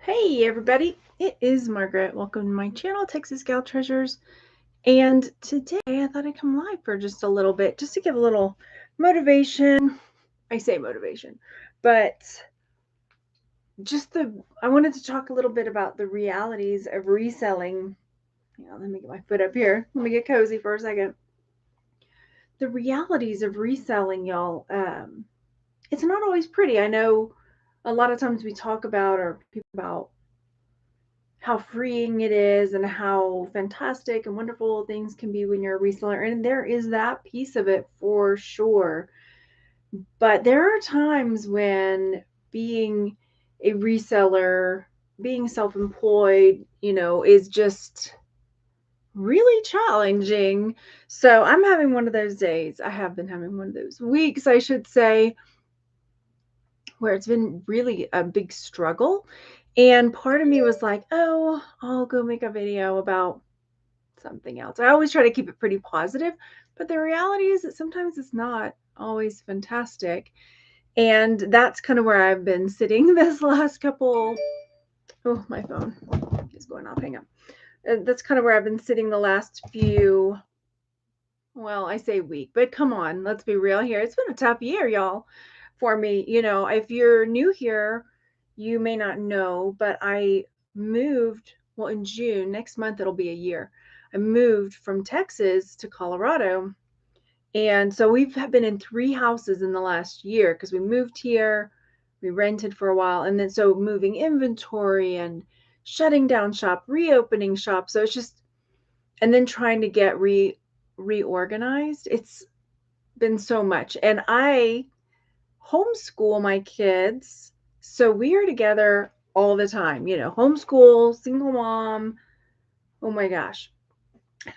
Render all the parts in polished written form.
Hey everybody, it is Margaret. Welcome to my channel, Texas Gal Treasures. And today I thought I'd come live for just a little bit, just to give a little motivation. I say motivation, but I wanted to talk a little bit about the realities of reselling. Let me get my foot up here. Let me get cozy for a second. The realities of reselling, y'all. It's not always pretty. I know a lot of times we talk about or people about how freeing it is and how fantastic and wonderful things can be when you're a reseller. And there is that piece of it for sure. But there are times when being a reseller, being self employed, is just really challenging. So I'm having one of those days. I have been having one of those weeks, I should say, where it's been really a big struggle. And part of me was like, oh, I'll go make a video about something else. I always try to keep it pretty positive, but the reality is that sometimes it's not always fantastic. And that's kind of where I've been sitting this last couple. Oh, my phone is going off. Hang on. That's kind of where I've been sitting the last few. Well, I say week, but come on, let's be real here. It's been a tough year, y'all, for me. If you're new here, you may not know, but I moved, well, in June, next month, it'll be a year. I moved from Texas to Colorado. And so we've been in 3 houses in the last year because we moved here, we rented for a while, and then so moving inventory and shutting down shop, reopening shop. So it's just, and then trying to get reorganized. It's been so much. And I homeschool my kids. So we are together all the time, homeschool, single mom. Oh my gosh.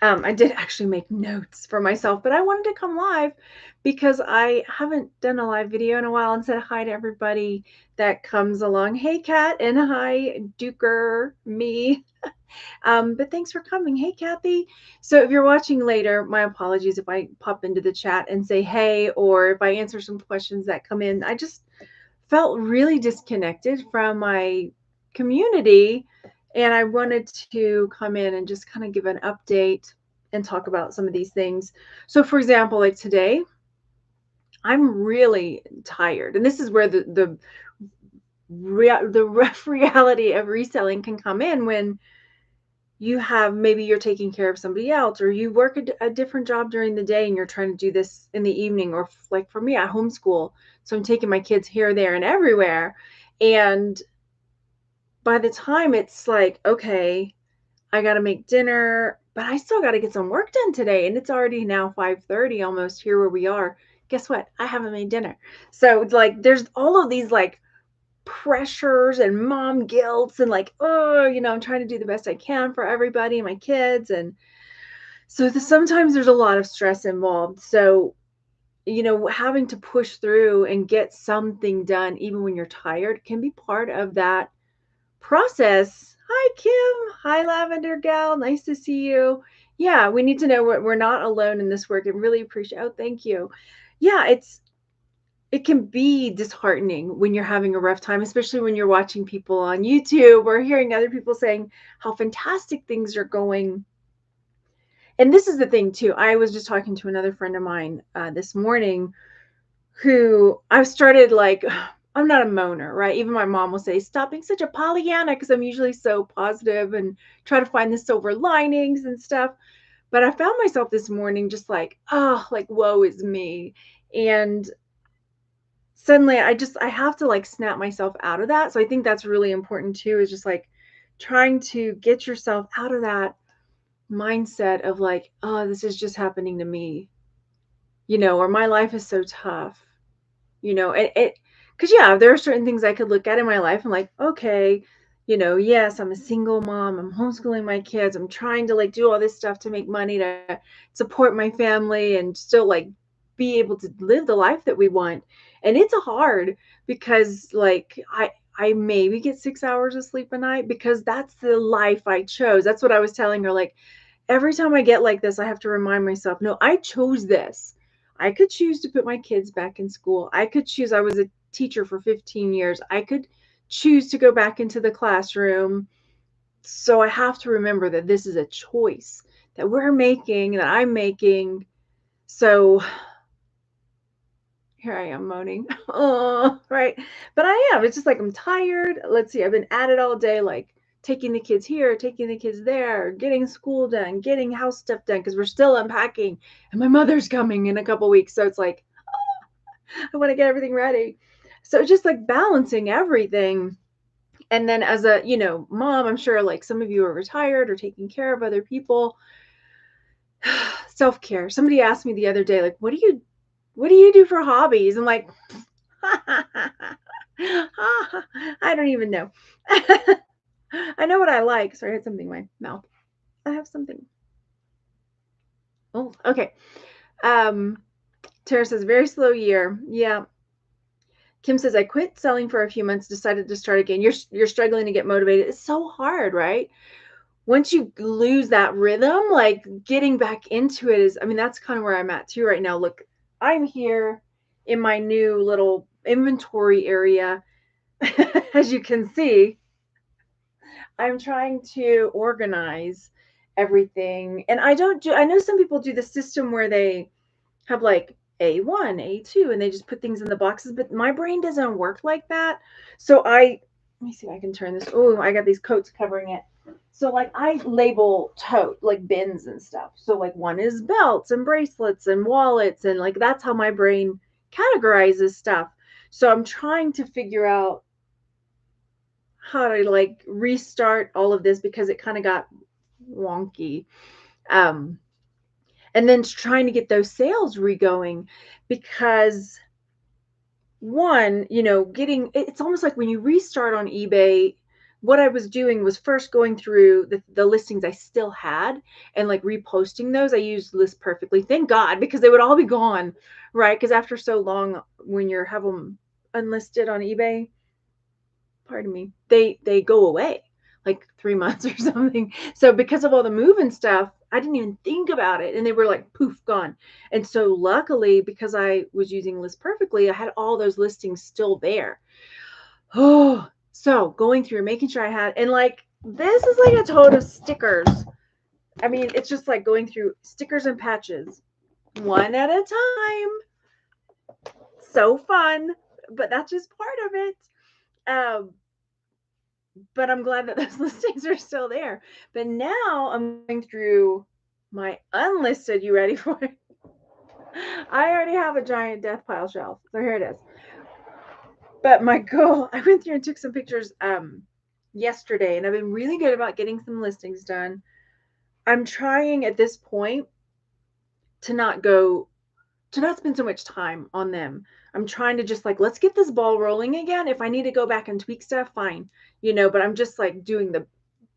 I did actually make notes for myself, but I wanted to come live because I haven't done a live video in a while and said hi to everybody that comes along. Hey, Kat, and hi, Duker, me. But thanks for coming. Hey, Kathy. So if you're watching later, my apologies if I pop into the chat and say hey, or if I answer some questions that come in. I just felt really disconnected from my community, and I wanted to come in and just kind of give an update and talk about some of these things. So for example, like today, I'm really tired. And this is where the rough reality of reselling can come in when maybe you're taking care of somebody else, or you work a different job during the day and you're trying to do this in the evening, or like for me, I homeschool. So I'm taking my kids here, there, and everywhere. And by the time it's like, okay, I got to make dinner, but I still got to get some work done today. And it's already now 5:30 almost here where we are. Guess what? I haven't made dinner. So it's like, there's all of these like pressures and mom guilts and like, oh, I'm trying to do the best I can for everybody and my kids. And so sometimes there's a lot of stress involved. So, having to push through and get something done, even when you're tired, can be part of that process. Hi, Kim. Hi, Lavender Gal. Nice to see you. Yeah, we need to know we're not alone in this work and really appreciate. Oh, thank you. Yeah, it can be disheartening when you're having a rough time, especially when you're watching people on YouTube or hearing other people saying how fantastic things are going. And this is the thing too. I was just talking to another friend of mine this morning who I've started like, I'm not a moaner, right? Even my mom will say, stop being such a Pollyanna, because I'm usually so positive and try to find the silver linings and stuff. But I found myself this morning just like, oh, like, woe is me. And suddenly I have to like snap myself out of that. So I think that's really important too, is just like trying to get yourself out of that mindset of like, oh, this is just happening to me, or my life is so tough, because yeah, there are certain things I could look at in my life and like, okay, yes, I'm a single mom, I'm homeschooling my kids, I'm trying to like do all this stuff to make money to support my family and still like be able to live the life that we want. And it's hard because like I maybe get 6 hours of sleep a night because that's the life I chose. That's what I was telling her. Like every time I get like this, I have to remind myself, no, I chose this. I could choose to put my kids back in school. I could choose. I was a teacher for 15 years. I could choose to go back into the classroom. So I have to remember that this is a choice that we're making, that I'm making. So here I am moaning. Oh, right. But I am. It's just like I'm tired. Let's see. I've been at it all day, like taking the kids here, taking the kids there, getting school done, getting house stuff done because we're still unpacking. And my mother's coming in a couple weeks. So it's like, I want to get everything ready. So just like balancing everything. And then as a, mom, I'm sure like some of you are retired or taking care of other people. Self-care. Somebody asked me the other day, like, what do you do for hobbies? I'm like, I don't even know. I know what I like. Sorry, I had something in my mouth. I have something. Oh, okay. Tara says, very slow year. Yeah. Kim says, I quit selling for a few months, decided to start again. You're struggling to get motivated. It's so hard, right? Once you lose that rhythm, like getting back into it is, I mean, that's kind of where I'm at too right now. Look, I'm here in my new little inventory area. As you can see, I'm trying to organize everything. And I know some people do the system where they have like A1, A2, and they just put things in the boxes, but my brain doesn't work like that. So let me see if I can turn this. Oh, I got these coats covering it. So like I label tote like bins and stuff. So like one is belts and bracelets and wallets, and like that's how my brain categorizes stuff. So I'm trying to figure out how to like restart all of this because it kind of got wonky. Um, and then trying to get those sales re-going because one, getting it's almost like when you restart on eBay, what I was doing was first going through the listings I still had and like reposting those. I used List Perfectly, thank God, because they would all be gone, right? Because after so long, when you have them unlisted on eBay, pardon me, they go away like 3 months or something. So because of all the moving stuff, I didn't even think about it, and they were like poof gone. And so luckily, because I was using List Perfectly, I had all those listings still there. Oh, so going through making sure I had, and like this is like a tote of stickers. I mean, it's just like going through stickers and patches one at a time. So fun, but that's just part of it. But I'm glad that those listings are still there. But now I'm going through my unlisted. You ready for it? I already have a giant death pile shelf. So here it is. But my goal, I went through and took some pictures yesterday, and I've been really good about getting some listings done. I'm trying at this point to not spend so much time on them. I'm trying to just like, let's get this ball rolling again. If I need to go back and tweak stuff, fine, but I'm just like doing the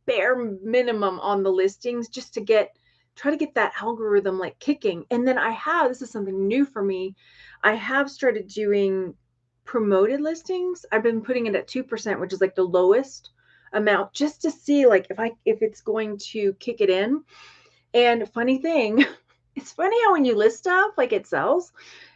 bare minimum on the listings just to try to get that algorithm like kicking. And then this is something new for me. I have started doing promoted listings. I've been putting it at 2%, which is like the lowest amount, just to see like if it's going to kick it in. And funny thing, it's funny how when you list stuff, like it sells.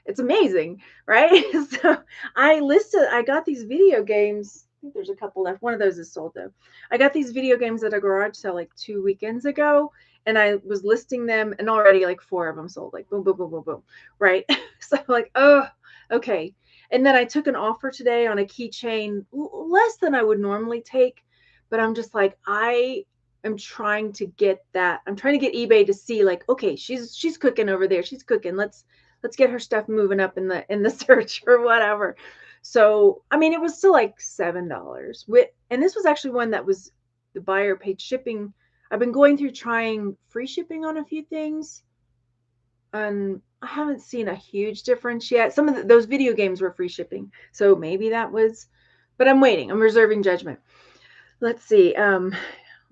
It's amazing, right? So I got these video games. I think there's a couple left. One of those is sold though. I got these video games at a garage sale like 2 weekends ago, and I was listing them, and already like 4 of them sold, like boom, boom, boom, boom, boom, right? So I'm like, oh, okay. And then I took an offer today on a keychain, less than I would normally take, but I'm just like, I'm trying to get eBay to see like, okay, she's cooking over there. She's cooking. Let's get her stuff moving up in the search or whatever. So, I mean, it was still like $7 and this was actually one that was the buyer paid shipping. I've been going through trying free shipping on a few things, and I haven't seen a huge difference yet. Some of those video games were free shipping. So maybe that was, but I'm waiting. I'm reserving judgment. Let's see. Let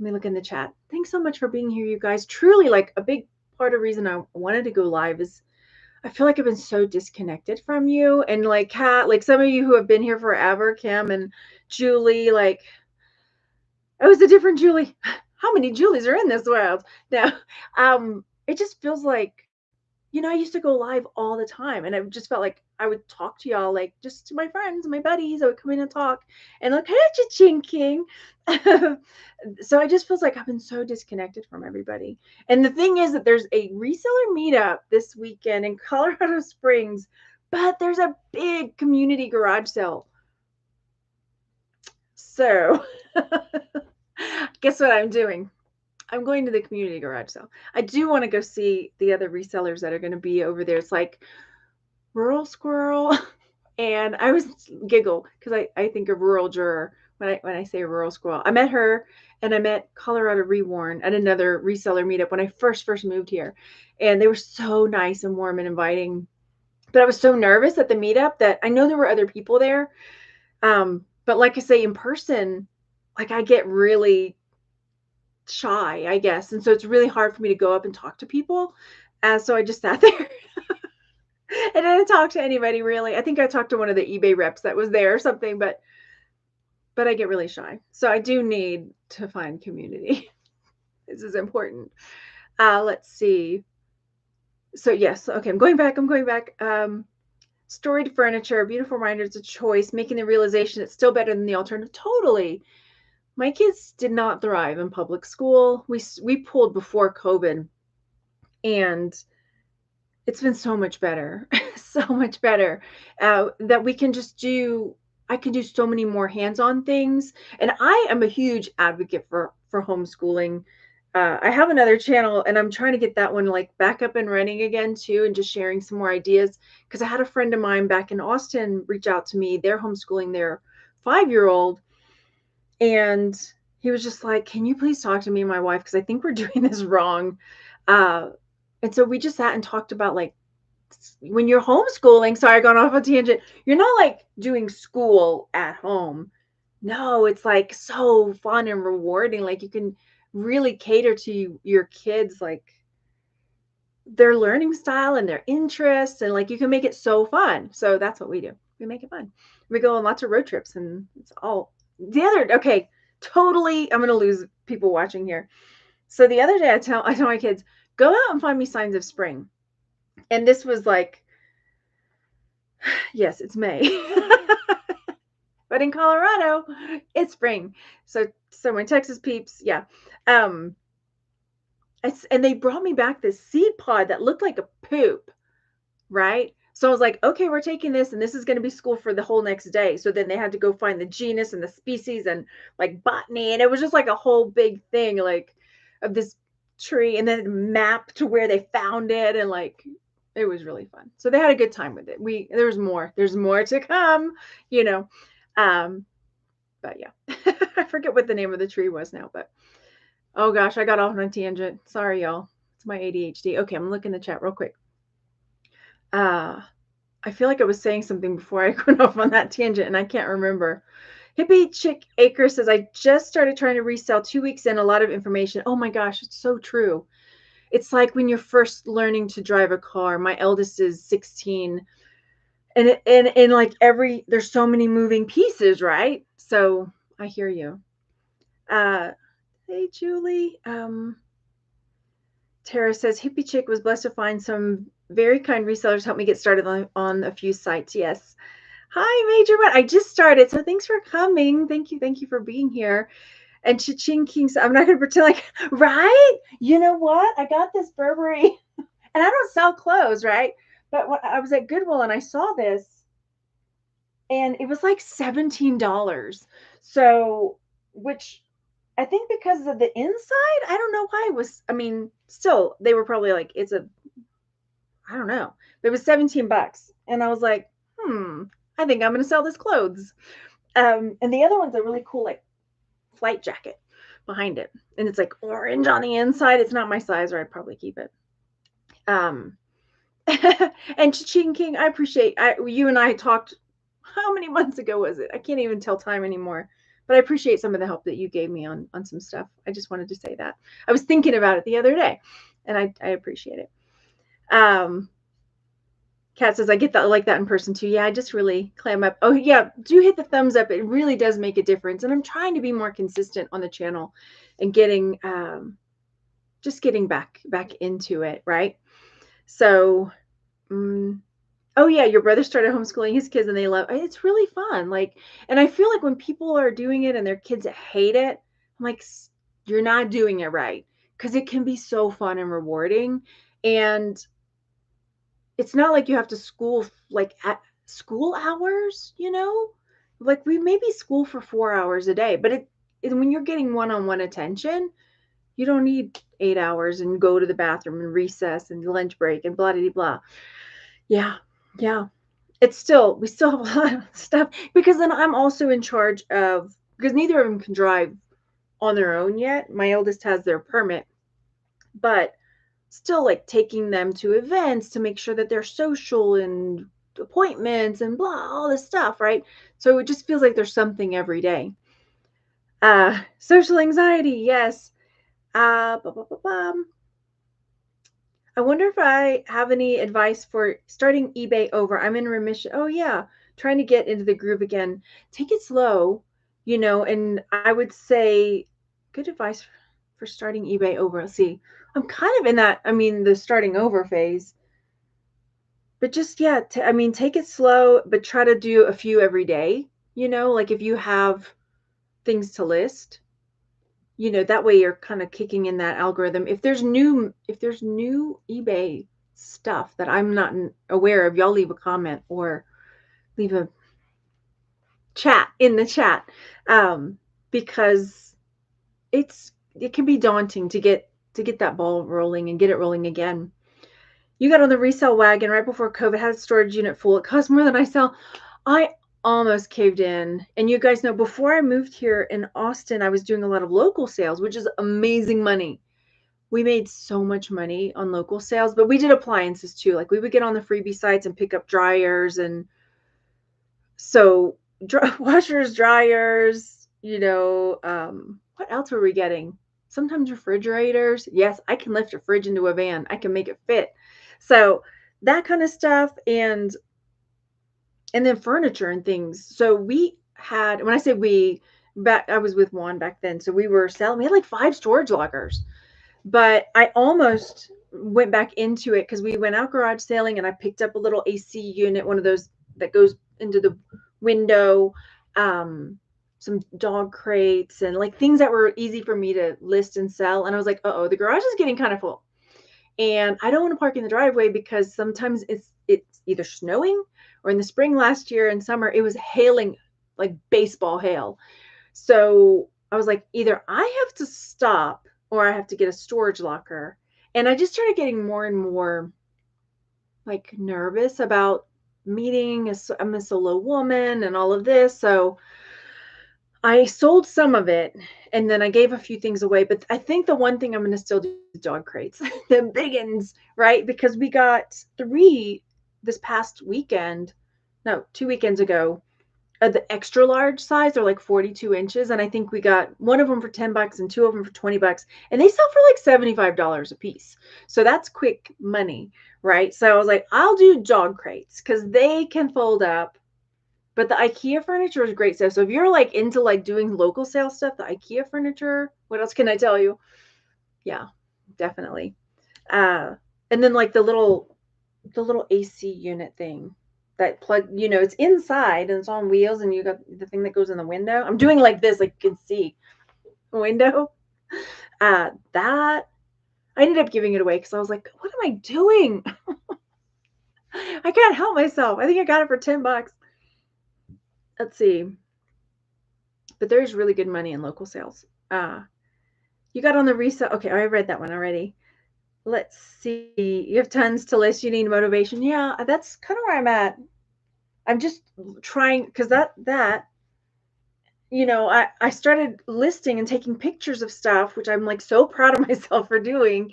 me look in the chat. Thanks so much for being here, you guys. Truly, like a big part of the reason I wanted to go live is I feel like I've been so disconnected from you. And like Kat, like some of you who have been here forever, Kim and Julie, like it was a different Julie. How many Julies are in this world? Now, it just feels like, I used to go live all the time, and I just felt like I would talk to y'all, like just to my friends, my buddies. I would come in and talk and look at you chinking. So I just feels like I've been so disconnected from everybody. And the thing is that there's a reseller meetup this weekend in Colorado Springs, but there's a big community garage sale. So guess what I'm doing? I'm going to the community garage sale. I do want to go see the other resellers that are going to be over there. It's like Rural Squirrel. And I was giggle because I think of Rural Juror when I say Rural Squirrel. I met her and I met Colorado Reworn at another reseller meetup when I first moved here. And they were so nice and warm and inviting. But I was so nervous at the meetup that I know there were other people there. But like I say, in person, like I get really shy, I guess. And so it's really hard for me to go up and talk to people. So I just sat there and I didn't talk to anybody really. I think I talked to one of the eBay reps that was there or something, but I get really shy. So I do need to find community. This is important. Let's see. So yes, okay, I'm going back. Storied furniture, beautiful reminder, it's a choice, making the realization it's still better than the alternative. Totally. My kids did not thrive in public school. We pulled before COVID, and it's been so much better, so much better, that we can just do. I can do so many more hands-on things, and I am a huge advocate for homeschooling. I have another channel, and I'm trying to get that one like back up and running again too, and just sharing some more ideas. Because I had a friend of mine back in Austin reach out to me. They're homeschooling their 5-year-old, and he was just like, "Can you please talk to me and my wife? Because I think we're doing this wrong." Uh, and so we just sat and talked about like when you're homeschooling. Sorry, I got off a tangent. You're not like doing school at home. No, it's like so fun and rewarding. Like you can really cater to your kids, like their learning style and their interests, and like you can make it so fun. So that's what we do. We make it fun. We go on lots of road trips, and it's all the other. Okay, totally. I'm gonna lose people watching here. So the other day, I tell my kids, go out and find me signs of spring. And this was like, yes, it's May. But in Colorado, it's spring. So my Texas peeps, yeah. Um, and they brought me back this seed pod that looked like a poop, right? So I was like, okay, we're taking this, and this is going to be school for the whole next day. So then they had to go find the genus and the species and like botany, and it was just like a whole big thing, like of this tree, and then mapped to where they found it, and like it was really fun. So they had a good time with it. There's more to come, you know. Um, but yeah, I forget what the name of the tree was now, but oh gosh, I got off on a tangent. Sorry, y'all. It's my ADHD. Okay, I'm looking in the chat real quick. I feel like I was saying something before I went off on that tangent, and I can't remember. Hippie Chick Acre says, I just started trying to resell 2 weeks in, a lot of information. Oh my gosh, it's so true. It's like when you're first learning to drive a car. My eldest is 16, and like there's so many moving pieces, right? So I hear you. Hey, Julie. Tara says, Hippie Chick was blessed to find some very kind resellers help me get started on a few sites. Yes. Hi, Major One. I just started, so thanks for coming. Thank you for being here. And Cha-Ching King said, I'm not going to pretend like, right? You know what? I got this Burberry, and I don't sell clothes, right? But when I was at Goodwill and I saw this, and it was like $17. So, which I think because of the inside, I don't know why it was. I mean, still, they were probably like, I don't know. But it was $17. And I was like, I think I'm going to sell this clothes. And the other one's a really cool, like, flight jacket behind it. And it's like orange on the inside. It's not my size, or I'd probably keep it. And Cha-Ching King, I appreciate you and I talked, how many months ago was it? I can't even tell time anymore. But I appreciate some of the help that you gave me on some stuff. I just wanted to say that. I was thinking about it the other day, and I appreciate it. Kat says, I get that, like that in person too. Yeah, I just really clam up. Oh yeah, do hit the thumbs up. It really does make a difference. And I'm trying to be more consistent on the channel and getting just getting back into it, right? So Oh yeah, your brother started homeschooling his kids and they love it's really fun. Like, and I feel like when people are doing it and their kids hate it, I'm like, You're not doing it right." Because it can be so fun and rewarding. And it's not like you have to school like at school hours, you know? Like we maybe school for 4 hours a day, but when you're getting one-on-one attention, you don't need 8 hours and go to the bathroom and recess and lunch break and blah blah blah. Yeah, yeah. It's still we still have a lot of stuff because then I'm also in charge of because neither of them can drive on their own yet. My eldest has their permit, but still like taking them to events to make sure that they're social and appointments and blah all this stuff, right? So it just feels like there's something every day. Social anxiety, yes. Blah, blah, blah, blah. I wonder if I have any advice for starting eBay over. I'm in remission. Oh, yeah. Trying to get into the groove again. Take it slow, and I would say good advice for starting eBay over. Let's see. I'm kind of in that, the starting over phase. But just, yeah, take it slow, but try to do a few every day. Like if you have things to list, that way you're kind of kicking in that algorithm. If there's new eBay stuff that I'm not aware of, y'all leave a comment or leave a chat in the chat. Because it can be daunting to get that ball rolling and get it rolling again. You got on the resale wagon right before COVID, had a storage unit full. It cost more than I sell. I almost caved in. And you guys know, before I moved here in Austin, I was doing a lot of local sales, which is amazing money. We made so much money on local sales, but we did appliances too. Like we would get on the freebie sites and pick up dryers and so washers, dryers, what else were we getting? Sometimes refrigerators. Yes, I can lift a fridge into a van. I can make it fit. So that kind of stuff and then furniture and things. So we had, when I say we, back I was with Juan back then. So we were selling, we had like 5 storage lockers. But I almost went back into it because we went out garage sailing and I picked up a little AC unit, one of those that goes into the window, some dog crates and like things that were easy for me to list and sell. And I was like, uh-oh, the garage is getting kind of full. And I don't want to park in the driveway because sometimes it's either snowing or in the spring last year and summer, it was hailing like baseball hail. So I was like, either I have to stop or I have to get a storage locker. And I just started getting more and more like nervous about meeting. I'm a solo woman and all of this. So I sold some of it and then I gave a few things away. But I think the one thing I'm going to still do is dog crates, the big ones, right? Because we got 3 this past weekend. No, 2 weekends ago. The extra large size, they're like 42 inches. And I think we got one of them for $10 and 2 of them for $20. And they sell for like $75 a piece. So that's quick money, right? So I was like, I'll do dog crates because they can fold up. But the IKEA furniture is great stuff. So if you're like into like doing local sale stuff, the IKEA furniture, what else can I tell you? Yeah, definitely. And then like the little AC unit thing that plug, it's inside and it's on wheels and you got the thing that goes in the window. I'm doing like this, like you can see window. That I ended up giving it away because I was like, what am I doing? I can't help myself. I think I got it for $10. Let's see. But there's really good money in local sales. You got on the resale. Okay, I read that one already. Let's see. You have tons to list. You need motivation. Yeah, that's kind of where I'm at. I'm just trying because I started listing and taking pictures of stuff, which I'm like so proud of myself for doing.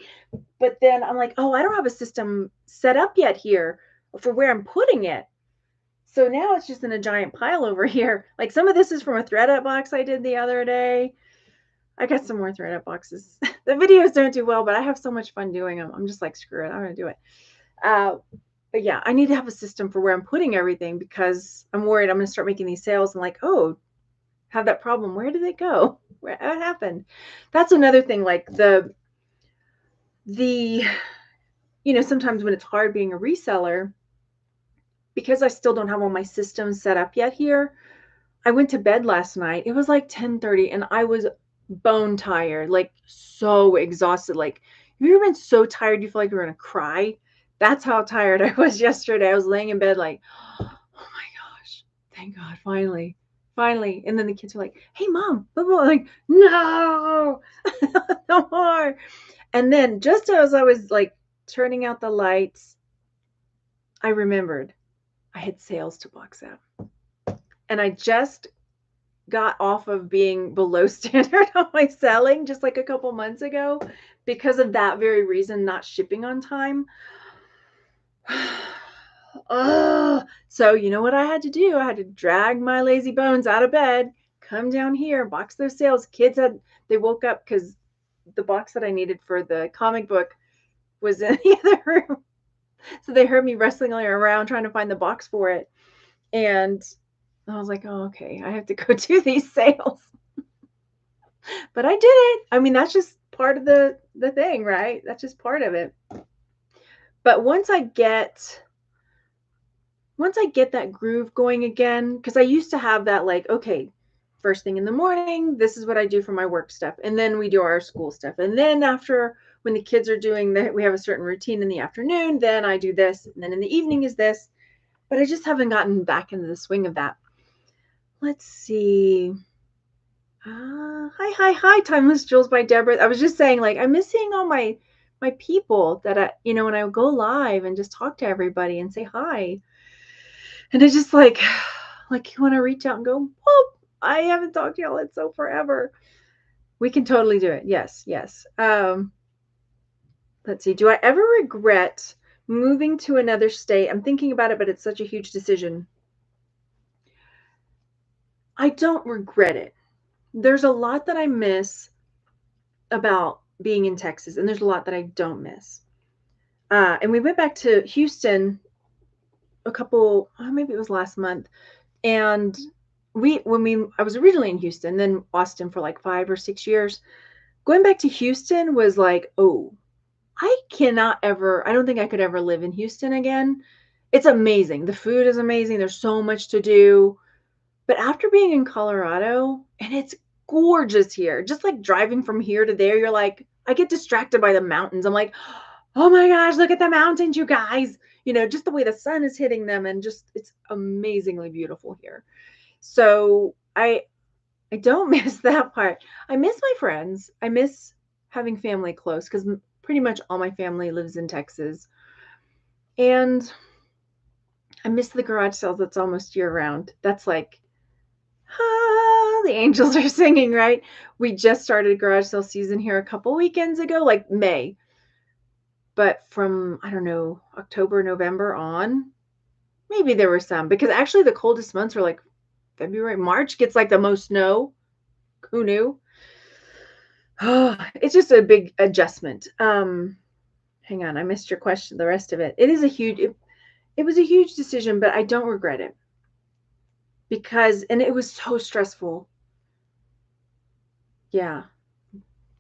But then I'm like, oh, I don't have a system set up yet here for where I'm putting it. So now it's just in a giant pile over here. Like some of this is from a ThreadUp box I did the other day. I got some more ThreadUp boxes. The videos don't do well, but I have so much fun doing them. I'm just like, screw it, I'm gonna do it. But yeah, I need to have a system for where I'm putting everything because I'm worried I'm gonna start making these sales and like, oh, have that problem. Where did it go? What happened? That's another thing. Like the sometimes when it's hard being a reseller, because I still don't have all my systems set up yet here, I went to bed last night. It was like 10:30 and I was bone tired, like so exhausted. Like, have you ever been so tired you feel like you're gonna cry? That's how tired I was yesterday. I was laying in bed like, oh my gosh, thank God, finally, finally. And then the kids were like, hey mom, blah, blah. I'm like, no, no more. And then just as I was like turning out the lights, I remembered I had sales to box out. And I just got off of being below standard on my selling just like a couple months ago because of that very reason, not shipping on time. So you know what I had to do? I had to drag my lazy bones out of bed, come down here, box those sales. They woke up because the box that I needed for the comic book was in the other room. So they heard me wrestling around trying to find the box for it. And I was like, oh, okay, I have to go do these sales. But I did it. I mean, that's just part of the thing, right? That's just part of it. But once I get that groove going again, because I used to have that like, okay, first thing in the morning, this is what I do for my work stuff. And then we do our school stuff. And then after, when the kids are doing that, we have a certain routine in the afternoon, then I do this. And then in the evening is this. But I just haven't gotten back into the swing of that. Let's see. Hi, Timeless Jewels by Deborah. I was just saying, like, I miss seeing all my people that when I go live and just talk to everybody and say hi. And it's just like you want to reach out and go, whoop, I haven't talked to y'all in so forever. We can totally do it. Yes. Let's see. Do I ever regret moving to another state? I'm thinking about it, but it's such a huge decision. I don't regret it. There's a lot that I miss about being in Texas, and there's a lot that I don't miss. And we went back to Houston maybe it was last month, and I was originally in Houston, then Austin for like 5 or 6 years. Going back to Houston was like, oh, I don't think I could ever live in Houston again. It's amazing. The food is amazing. There's so much to do. But after being in Colorado, and it's gorgeous here, just like driving from here to there, you're like, I get distracted by the mountains. I'm like, oh my gosh, look at the mountains, you guys. Just the way the sun is hitting them, and just it's amazingly beautiful here. So I don't miss that part. I miss my friends. I miss having family close because pretty much all my family lives in Texas. And I miss the garage sales that's almost year round. That's like, the angels are singing, right? We just started garage sale season here a couple weekends ago, like May. But from, I don't know, October, November on, maybe there were some, because actually the coldest months were like February. March gets like the most snow. Who knew? It's just a big adjustment. Hang on, I missed your question, the rest of it. It was a huge decision, but I don't regret it. And it was so stressful. Yeah.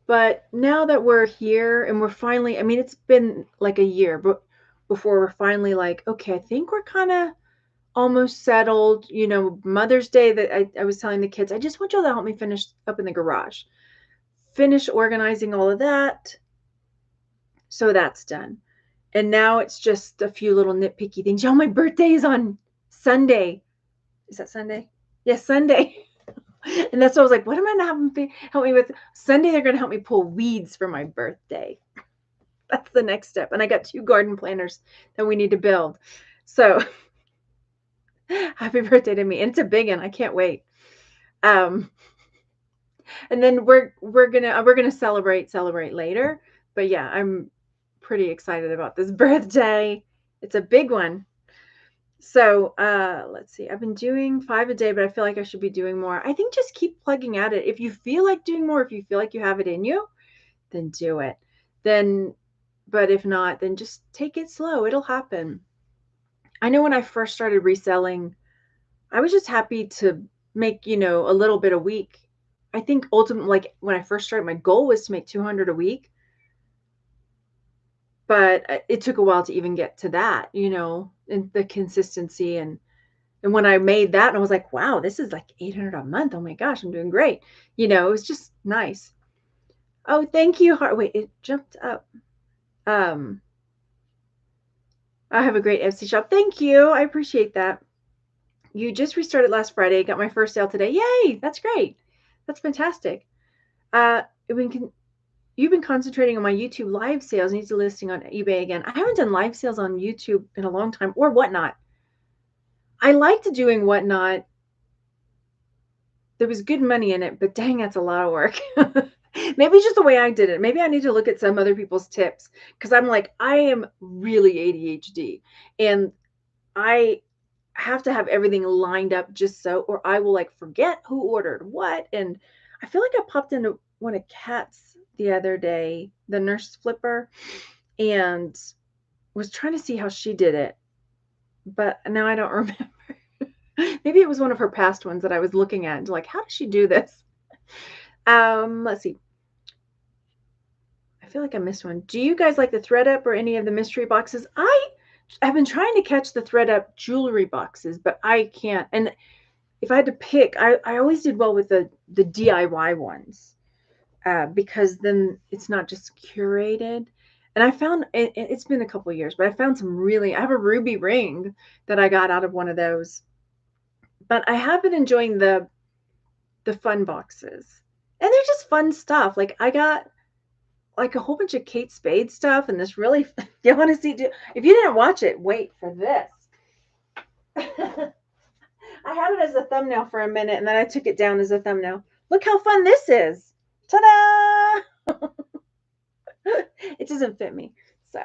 But now that we're here and we're finally, I mean, it's been like a year, but before we're finally like, okay, I think we're kind of almost settled. Mother's Day, that I was telling the kids, I just want y'all to help me finish up in the garage, finish organizing all of that. So that's done. And now it's just a few little nitpicky things. Y'all, my birthday is on Sunday. Is that Sunday? Yes, Sunday. And that's what I was like, what am I not having help me with? Sunday, they're going to help me pull weeds for my birthday. That's the next step. And I got 2 garden planters that we need to build. So happy birthday to me. And it's a big one. I can't wait. And then we're gonna celebrate later. But yeah, I'm pretty excited about this birthday. It's a big one. So let's see. I've been doing 5 a day, but I feel like I should be doing more. I think just keep plugging at it. If you feel like doing more, if you feel like you have it in you, then do it. But if not, then just take it slow. It'll happen. I know when I first started reselling, I was just happy to make, a little bit a week. I think ultimately, like when I first started, my goal was to make 200 a week. but it took a while to even get to that, and the consistency. And when I made that, and I was like, wow, this is like 800 a month. Oh my gosh, I'm doing great. It was just nice. Oh, thank you. Wait, it jumped up. Um, I have a great Etsy shop. Thank you. I appreciate that. You just restarted last Friday. Got my first sale today. Yay! That's great. That's fantastic. Uh, you've been concentrating on my YouTube live sales. Needs a listing on eBay again. I haven't done live sales on YouTube in a long time, or Whatnot. I liked doing Whatnot. There was good money in it, but dang, that's a lot of work. Maybe just the way I did it. Maybe I need to look at some other people's tips, because I'm like, I am really ADHD, and I have to have everything lined up just so, or I will like forget who ordered what. And I feel like I popped into one of Kat's the other day, the nurse flipper, and was trying to see how she did it, but now I don't remember. Maybe it was one of her past ones that I was looking at and like, how does she do this? Let's see. I feel like I missed one. Do you guys like the ThreadUp or any of the mystery boxes? I've been trying to catch the ThreadUp jewelry boxes, but I can't. And if I had to pick, I always did well with the DIY ones, because then it's not just curated. And I found it's been a couple of years, but I found I have a ruby ring that I got out of one of those. But I have been enjoying the fun boxes, and they're just fun stuff. Like I got like a whole bunch of Kate Spade stuff, and this really, you want to see, if you didn't watch it, wait for this. I had it as a thumbnail for a minute, and then I took it down as a thumbnail. Look how fun this is. Ta-da! It doesn't fit me. So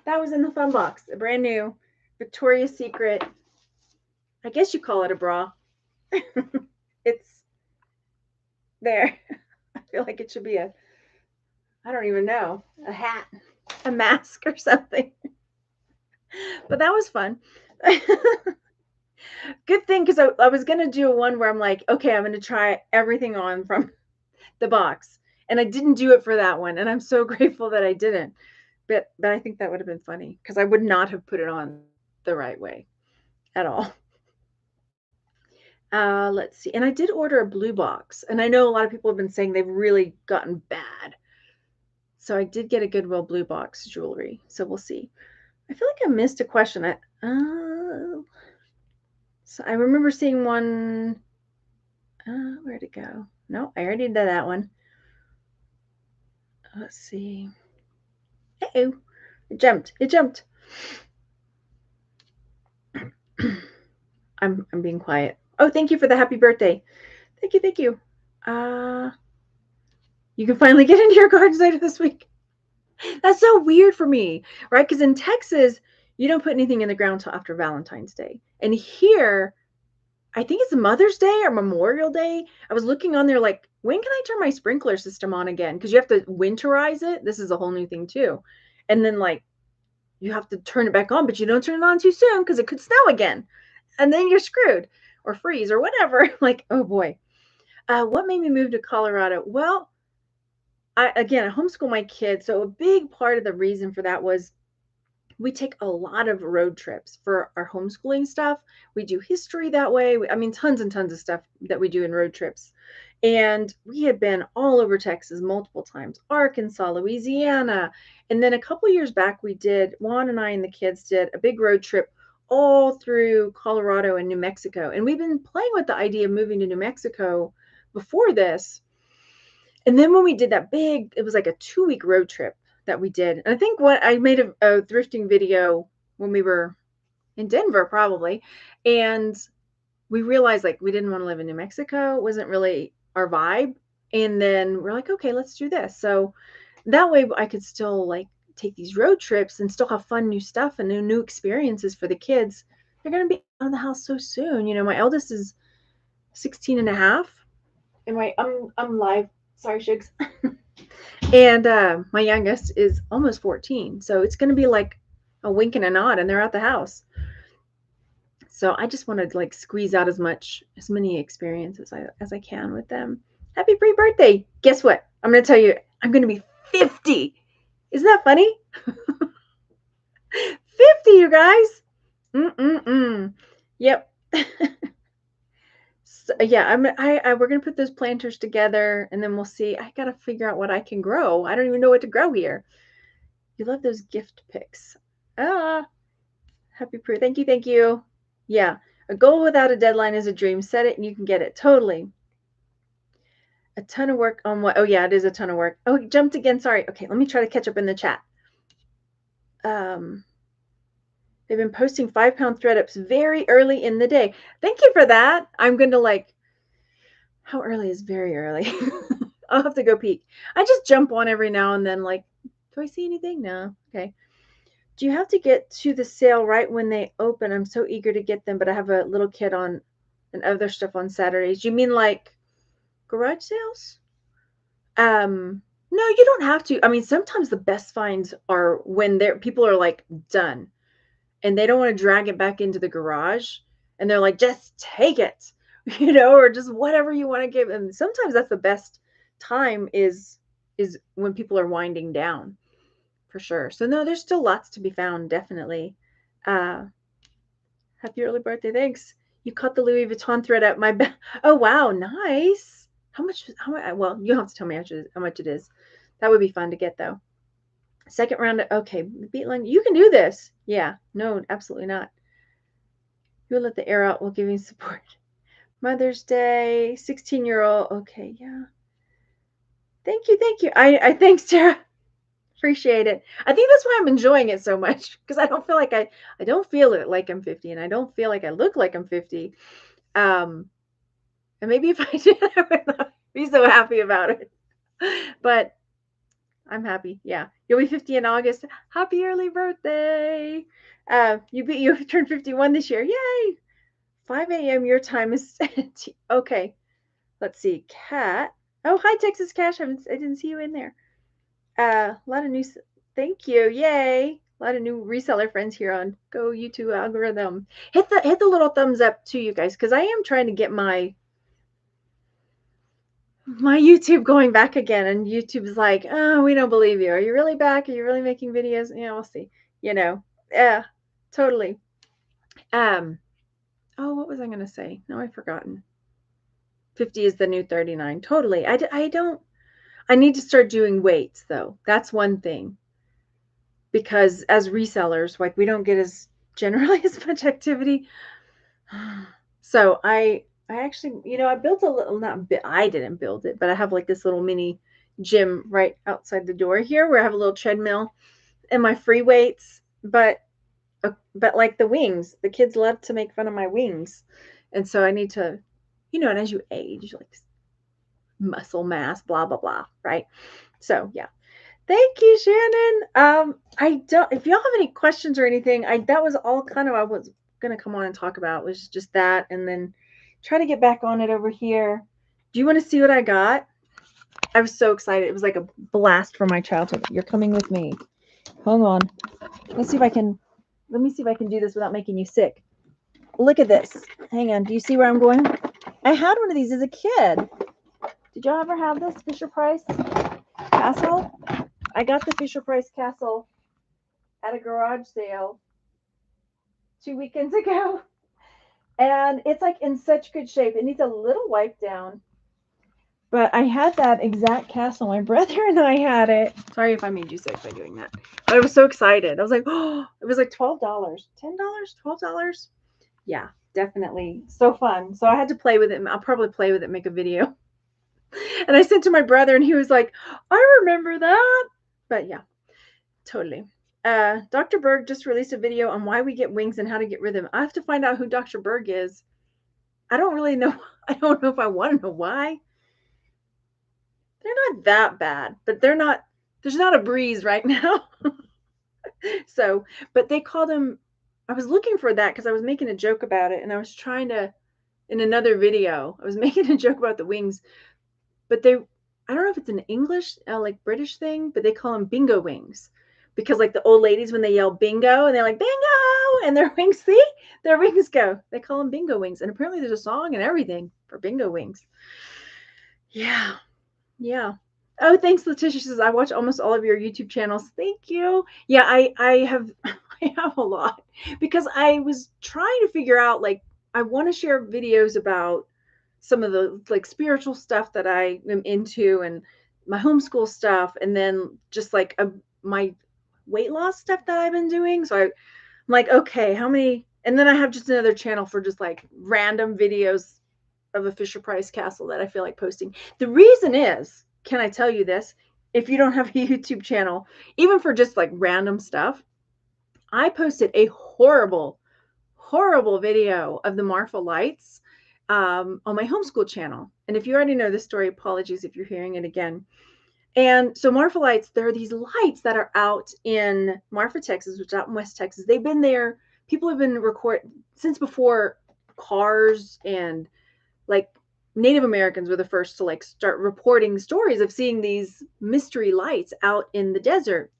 that was in the fun box, a brand new Victoria's Secret. I guess you call it a bra. It's there. I feel like it should be I don't even know, a hat, a mask or something. But that was fun. Good thing, because I was going to do one where I'm like, okay, I'm going to try everything on from the box. And I didn't do it for that one. And I'm so grateful that I didn't. But I think that would have been funny, because I would not have put it on the right way at all. Let's see. And I did order a blue box. And I know a lot of people have been saying they've really gotten bad. So I did get a Goodwill blue box jewelry. So we'll see. I feel like I missed a question. So I remember seeing one. Where'd it go? No, I already did that one. Let's see. Uh-oh. It jumped. I'm being quiet. Oh, thank you for the happy birthday. Thank you. You can finally get into your garden later this week. That's so weird for me, right? Because in Texas, you don't put anything in the ground till after Valentine's Day. And here, I think it's Mother's Day or Memorial Day. I was looking on there like, when can I turn my sprinkler system on again? Because you have to winterize it. This is a whole new thing too. And then like, you have to turn it back on, but you don't turn it on too soon because it could snow again. And then you're screwed, or freeze or whatever. Like, oh boy. What made me move to Colorado? Well, I homeschool my kids. So a big part of the reason for that was we take a lot of road trips for our homeschooling stuff. We do history that way. Tons and tons of stuff that we do in road trips. And we had been all over Texas multiple times, Arkansas, Louisiana. And then a couple years back, Juan and I and the kids did a big road trip all through Colorado and New Mexico. And we've been playing with the idea of moving to New Mexico before this. And then when we did that it was like a 2-week road trip that we did. And I think I made a thrifting video when we were in Denver, probably. And we realized like we didn't want to live in New Mexico. It wasn't really our vibe. And then we're like, okay, let's do this. So that way I could still like take these road trips and still have fun, new stuff and new experiences for the kids. They're going to be out of the house so soon. My eldest is 16 and a half. And I'm live. Sorry, Shigs. And my youngest is almost 14. So it's going to be like a wink and a nod and they're at the house. So I just want to like squeeze out as many experiences as I can with them. Happy pre-birthday. Guess what? I'm going to tell you, I'm going to be 50 Isn't that funny? 50, you guys. Yep. So, yeah, we're gonna put those planters together, and then we'll see. I gotta figure out what I can grow. I don't even know what to grow here. You love those gift picks. Ah, happy prayer. Thank you, thank you. Yeah, a goal without a deadline is a dream. Set it and you can get it. Totally. A ton of work on what? Oh yeah, it is a ton of work. Oh, jumped again. Sorry. Okay, let me try to catch up in the chat. They've been posting 5-pound thread ups very early in the day. Thank you for that. I'm going to how early is very early? I'll have to go peek. I just jump on every now and then, do I see anything? No. Okay. Do you have to get to the sale right when they open? I'm so eager to get them, but I have a little kid on and other stuff on Saturdays. You mean like garage sales? No, you don't have to. I mean, sometimes the best finds are when people are done and they don't want to drag it back into the garage and they're like, just take it, or just whatever you want to give. And sometimes that's the best time is when people are winding down, for sure. So no, there's still lots to be found. Definitely. Happy early birthday. Thanks. You caught the Louis Vuitton thread up my back. Oh, wow. Nice. How much? Well, you don't have to tell me how much it is. That would be fun to get though. Second round. Okay. Beatline, you can do this. Yeah. No, absolutely not. You'll let the air out while giving support. Mother's Day, 16-year-old. Okay. Yeah. Thank you. Thank you. I thanks, Tara. Appreciate it. I think that's why I'm enjoying it so much because I don't feel like I don't feel it like I'm 50 and I don't feel like I look like I'm 50. And maybe if I did, I would not be so happy about it. But I'm happy. Yeah. You'll be 50 in August. Happy early birthday. You turned 51 this year. Yay. 5 a.m. your time is okay. Let's see. Cat. Oh, hi, Texas Cash. I didn't see you in there. A lot of new. Thank you. Yay. A lot of new reseller friends here on Go YouTube algorithm. Hit the little thumbs up too, you guys, because I am trying to get my YouTube going back again, and YouTube's like, oh, we don't believe you. Are you really back? Are you really making videos? Yeah, we'll see. Yeah, totally. Oh, what was I gonna say? No, I've forgotten. 50 is the new 39. Totally. I need to start doing weights though. That's one thing. Because as resellers, we don't get as generally as much activity. So I actually, I built a little, I didn't build it, but I have this little mini gym right outside the door here where I have a little treadmill and my free weights, but like the wings, the kids love to make fun of my wings. And so I need to, and as you age, muscle mass, blah, blah, blah. Right. So yeah. Thank you, Shannon. If y'all have any questions or anything, that was all kind of I was going to come on and talk about was just that. And then try to get back on it over here. Do you want to see what I got? I was so excited. It was like a blast from my childhood. You're coming with me. Hang on. Let me see if I can do this without making you sick. Look at this. Hang on. Do you see where I'm going? I had one of these as a kid. Did y'all ever have this Fisher-Price castle? I got the Fisher-Price castle at a garage sale 2 weekends ago. And it's in such good shape. It needs a little wipe down. But I had that exact castle. My brother and I had it. Sorry if I made you sick by doing that. But I was so excited. I was like, oh, it was $12. $10? $12? Yeah, definitely. So fun. So I had to play with it. I'll probably play with it, make a video. And I sent to my brother and he was like, I remember that. But yeah, totally. Dr. Berg just released a video on why we get wings and how to get rid of them. I have to find out who Dr. Berg is. I don't really know. I don't know if I want to know why. They're not that bad, but there's not a breeze right now. So, but they called him, I was looking for that because I was making a joke about it and I was trying to, in another video, I was making a joke about the wings, but I don't know if it's an English, British thing, but they call them bingo wings because the old ladies, when they yell bingo and they're like, bingo, and their wings go. They call them bingo wings. And apparently there's a song and everything for bingo wings. Yeah. Yeah. Oh, thanks, Letitia. She says, I watch almost all of your YouTube channels. Thank you. Yeah, I have I have a lot because I was trying to figure out, like, I want to share videos about some of the like spiritual stuff that I am into and my homeschool stuff, and then just like my weight loss stuff that I've been doing. So I'm like, okay, how many? And then I have just another channel for just like random videos of a Fisher Price castle that I feel like posting. The reason is, can I tell you this? If you don't have a YouTube channel, even for just like random stuff, I posted a horrible, horrible video of the Marfa lights on my homeschool channel. And if you already know this story, apologies if you're hearing it again. And so Marfa lights, there are these lights that are out in Marfa, Texas, which is out in West Texas. They've been there. People have been recording since before cars, and like Native Americans were the first to like start reporting stories of seeing these mystery lights out in the desert.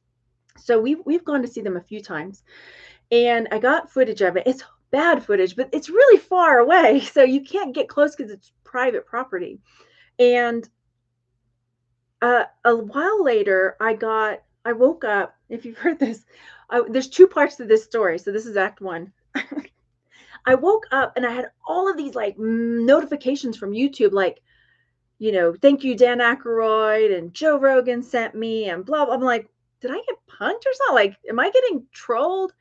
So we've gone to see them a few times, and I got footage of it. It's bad footage, but it's really far away, so you can't get close because it's private property. And a while later, I woke up. If you've heard this, there's two parts to this story. So this is Act One. I woke up and I had all of these like notifications from YouTube, like, thank you, Dan Aykroyd, and Joe Rogan sent me, and blah, blah. I'm like, did I get punked or something? Like, am I getting trolled?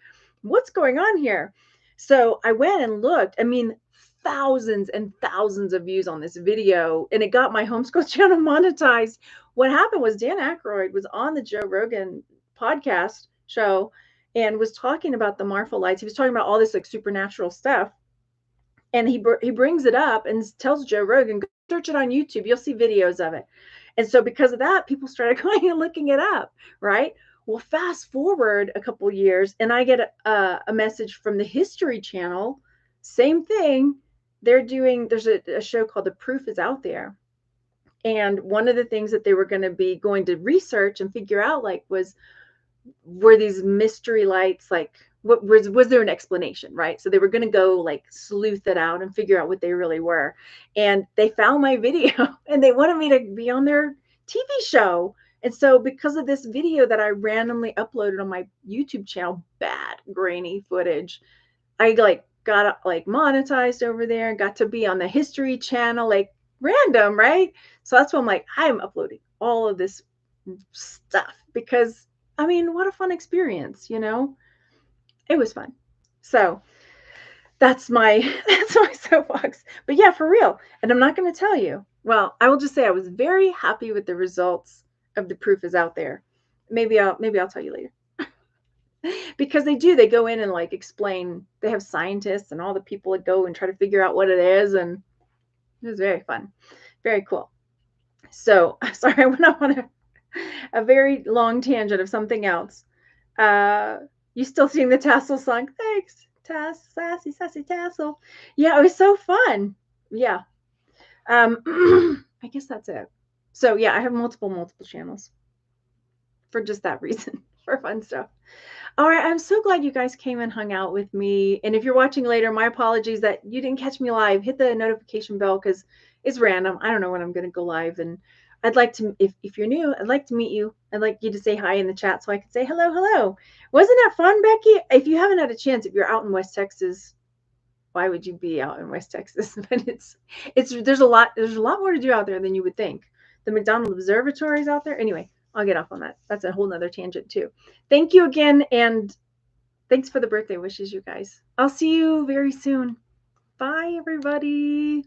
What's going on here? So I went and looked. I mean, thousands and thousands of views on this video, and it got my homeschool channel monetized. What happened was Dan Aykroyd was on the Joe Rogan podcast show and was talking about the Marfa lights. He was talking about all this like supernatural stuff. And he brings it up and tells Joe Rogan, go search it on YouTube. You'll see videos of it. And so because of that, people started going and looking it up, right? Well, fast forward a couple years, and I get a message from the History Channel. Same thing. There's a show called The Proof is Out There. And one of the things that they were going to be going to research and figure out, like, were these mystery lights, like, what was there an explanation, right? So they were going to go like sleuth it out and figure out what they really were. And they found my video and they wanted me to be on their TV show. And so because of this video that I randomly uploaded on my YouTube channel, bad grainy footage, I like got like monetized over there and got to be on the History Channel, like random, right? So that's why I'm like, I'm uploading all of this stuff because I mean, what a fun experience, It was fun. So that's my soapbox. But yeah, for real. And I'm not going to tell you. Well, I will just say I was very happy with the results of The Proof is Out There. Maybe I'll tell you later. Because they go in and like explain. They have scientists and all the people that go and try to figure out what it is, and it was very fun. Very cool. So sorry, I went on a very long tangent of something else. You still sing the Tassel song? Thanks, sassy, sassy Tassel. Yeah, it was so fun. Yeah. I guess that's it. So yeah, I have multiple channels for just that reason, for fun stuff. All right, I'm so glad you guys came and hung out with me. And if you're watching later, my apologies that you didn't catch me live. Hit the notification bell because it's random. I don't know when I'm going to go live. And I'd like to, if you're new, I'd like to meet you. I'd like you to say hi in the chat so I could say hello, hello. Wasn't that fun, Becky? If you haven't had a chance, if you're out in West Texas, why would you be out in West Texas? But there's a lot more to do out there than you would think. The McDonald Observatory is out there. Anyway, I'll get off on that. That's a whole nother tangent too. Thank you again, and thanks for the birthday wishes, you guys. I'll see you very soon. Bye, everybody.